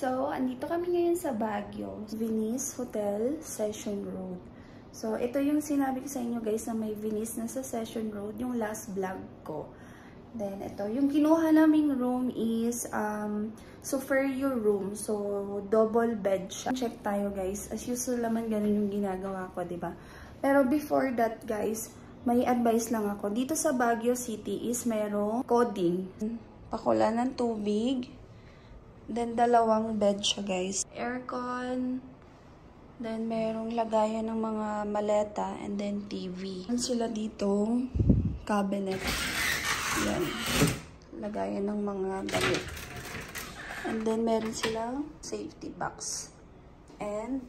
So, andito kami ngayon sa Baguio, Venice Hotel, Session Road. So, ito yung sinabi ko sa inyo guys na may Venice na sa Session Road, yung last vlog ko. Then, ito, yung kinuha naming room is superior room. So, double bed siya. Check tayo guys. As usual naman ganun yung ginagawa ko, diba? Pero before that guys, may advice lang ako. Dito sa Baguio City is merong coding. Pakula ng tubig. Then, dalawang bed siya, guys. Aircon. Then, merong lagayan ng mga maleta. And then, TV. Meron sila ditong cabinet. Yan. Lagayan ng mga damit. And then, meron silang safety box. And,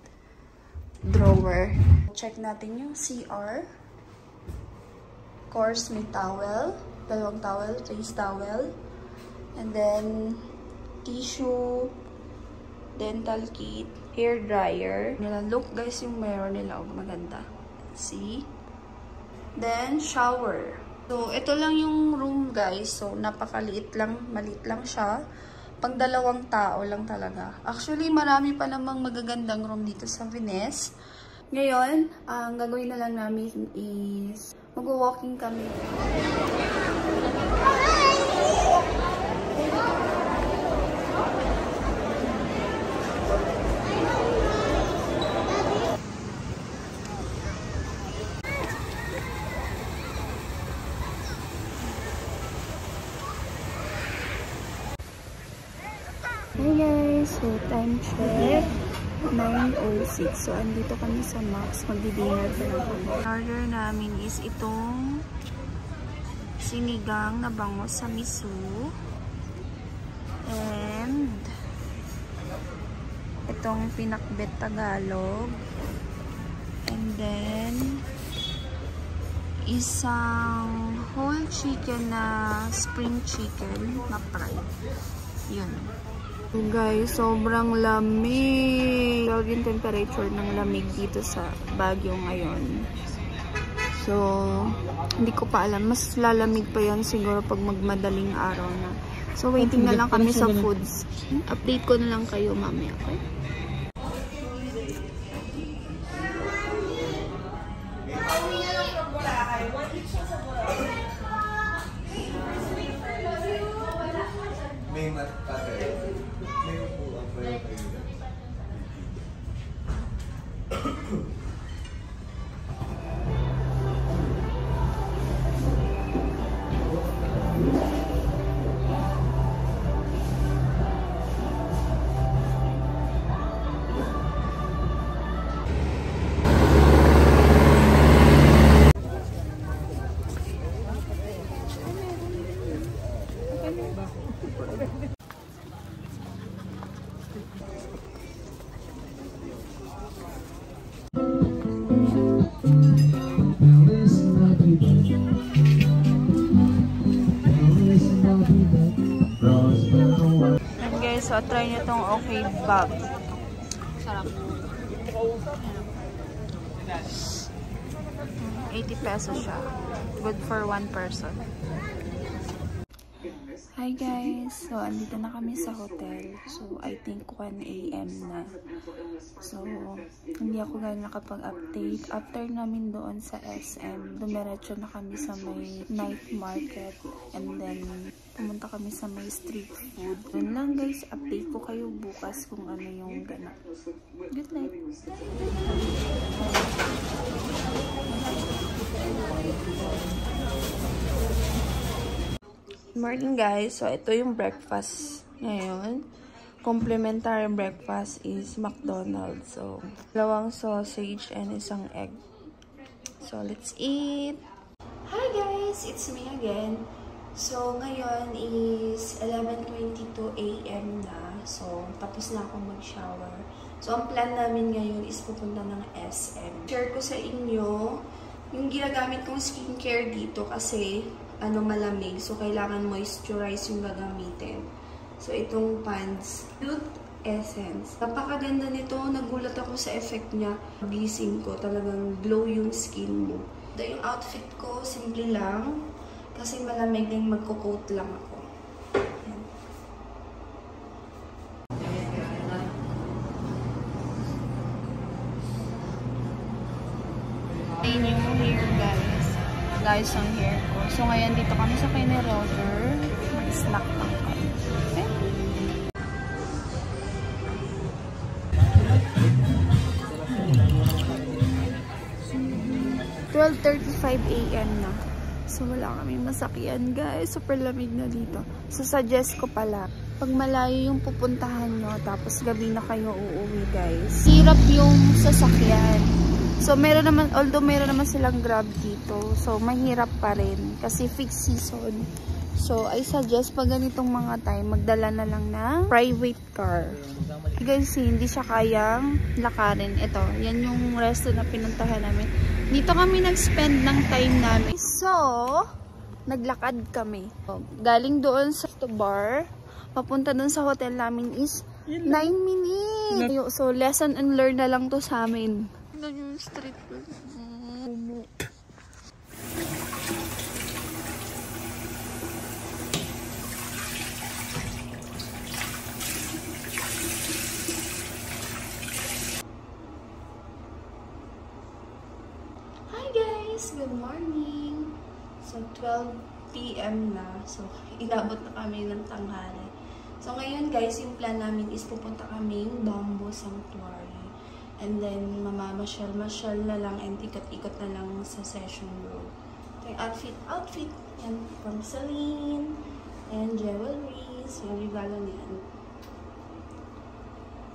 drawer. Check natin yung CR. Of course, may towel. Dalawang towel. 3 towel. And then, tissue, dental kit, hair dryer. Look guys yung mirror nila. Oh, maganda. See? Then, shower. So, ito lang yung room guys. So, napakaliit lang. Maliit lang siya. Pang dalawang tao lang talaga. Actually, marami pa namang magagandang room dito sa Venice. Ngayon, ang gagawin na lang namin is mag-walking kami. Hey guys, so time check 9:06. So andito kami sa Max, magdi-dinner pa lang kami. Order namin is itong sinigang na bangus sa miso and itong pinakbet Tagalog and then isang whole chicken na spring chicken na fried. Yun. So guys, sobrang lamig. Tawag yung temperature ng lamig dito sa Baguio ngayon. So, hindi ko pa alam. Mas lalamig pa yon siguro pag magmadaling araw na. So, waiting na lang kami sa foods. Update ko na lang kayo mamaya. Okay? So, try nyo tong okay bag. Sarap. 80 pesos siya. Good for one person. Hi guys! So, andito na kami sa hotel. So, I think 1 AM na. So, hindi ako gano'n nakapag-update. After namin doon sa SM, dumiretso na kami sa may night market. And then, pumunta kami sa may street food. Yun lang guys, update ko kayo bukas kung ano yung ganap. Good night! Morning guys, so ito yung breakfast ngayon. Complimentary breakfast is McDonald's. So, dalawang sausage and isang egg. So, let's eat! Hi guys! It's me again. So, ngayon is 11:22 AM na. So, tapos na akong mag-shower. So, ang plan namin ngayon is pupunta ng SM. Share ko sa inyo yung ginagamit kong skincare dito kasi malamig. So, kailangan moisturize yung gagamitin. So, itong Pond's Youth Essence. Napakaganda nito. Nagulat ako sa effect niya. Gising ko. Talagang glow yung skin mo. Ito yung outfit ko. Simple lang. Kasi malamig na magko-coat lang ako. Ayan. Ayun yung hair, guys. Guys, ang hair ko. So, ngayon dito kami sa Kine Roger. Mag-snack lang kami. Okay? 12:35 AM na. So, wala kami masakyan, guys. Super lamig na dito. So, suggest ko pala, pag malayo yung pupuntahan nyo, tapos gabi na kayo uuwi, guys. Hirap yung sasakyan. So, meron naman, although meron naman silang Grab dito, so, mahirap pa rin. Kasi fixed season. So, I suggest pag ganitong mga time, magdala na lang ng private car. Guys, hindi siya kayang lakarin. Ito, yan yung resto na pinuntahan namin. Dito kami nag-spend ng time namin. So, naglakad kami. Galing doon sa bar, papunta doon sa hotel namin is 9 minutes. So, lesson and learn na lang to sa amin. Ano yung street food? Hi guys! Good morning! So, 12 PM na. So, inabot na kami ng tanghali. So, ngayon guys, yung plan namin is pupunta kaming Bamboo Sanctuary. And then, mamamasyal-masyal na lang and ikot-ikot na lang sa Session Road. Ito yung outfit. Yan, from Celine. And jewelries. Yung regalo niyan.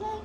Yan.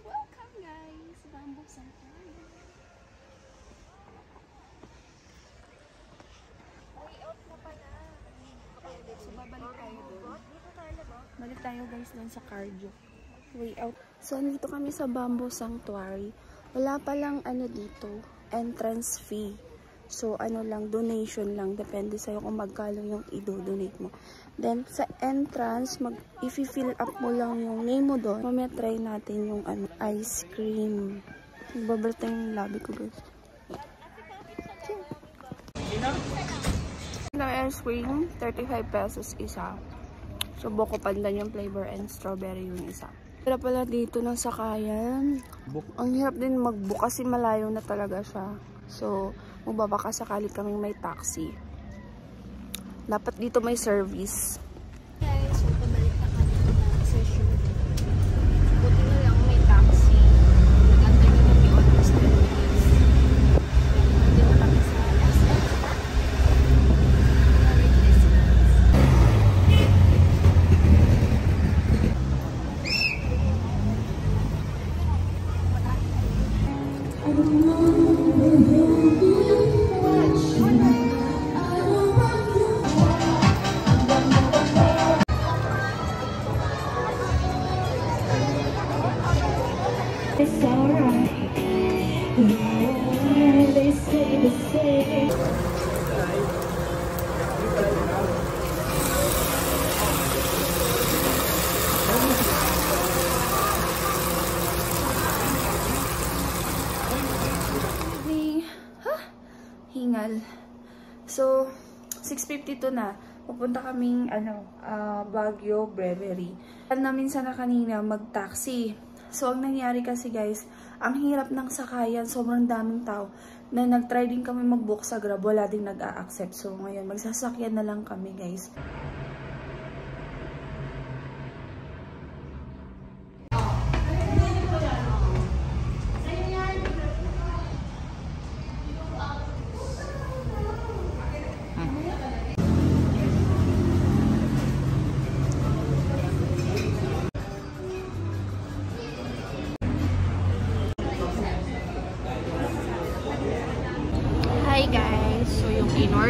Welcome guys! Bamboo Sanctuary. Way out na pala. So babalik tayo doon. Balik tayo guys doon sa cardio. Way out. So nandito kami sa Bamboo Sanctuary. Wala palang ano dito, entrance fee. So ano lang, donation lang. Depende sa'yo kung magkano yung i-donate mo. Then sa entrance, i-fill up mo lang yung name mo doon. Mamaya try natin yung ano, ice cream. Nagbabalta yung labi ko guys. Lang ice cream, 35 pesos isa. So buko pandan yung flavor and strawberry yung isa. Hirap pala dito ng sakayan. Ang hirap din mag-book kasi malayo na talaga siya. So, magbabaka sakali kaming may taxi. Dapat dito may service. Guys, so pabalik na kami ng session. Buti na lang may taxi. Nagantay ko na yung almost 10 minutes. Nandito na kami sa SM. It's alright. They say the same. Hingal. So, 6:52 na. Pupunta kaming Baguio Brewery. Plan namin sana kanina mag-taxi. So, ang nangyari kasi guys, ang hirap ng sakayan, sobrang daming tao. Na nag-try din kami mag-book sa Grab, wala din nag-a-accept. So, ngayon, magsasakyan na lang kami guys.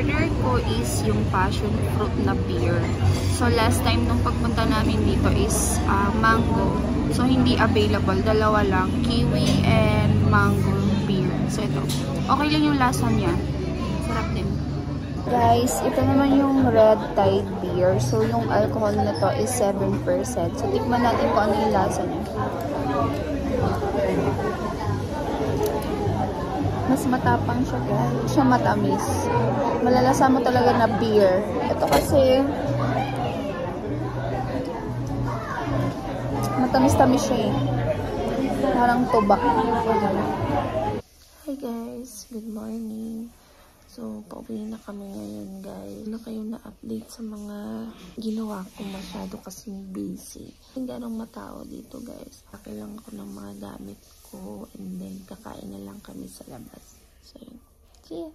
in-order ko is yung passion fruit na beer. So, last time nung pagpunta namin dito is mango. So, hindi available. Dalawa lang. Kiwi and mango beer. So, ito. Okay lang yung lasa niya. Sarap din. Guys, ito naman yung Red Tide beer. So, yung alcohol na to is 7%. So, tikman natin kung ano yung lasa niya. Mas matapang siya, guys. Siya matamis. Malalasa mo talaga na beer. Ito kasi matamis-tamis siya eh. Parang tubak. Hi guys, good morning. So, pauwi na kami ngayon, guys. Na kayo na-update sa mga ginawa ko, masyado kasing busy. Hindi anong matao dito, guys. Kailangan ko ng mga gamit ko and then kakain na lang kami sa labas. So, yun. See ya!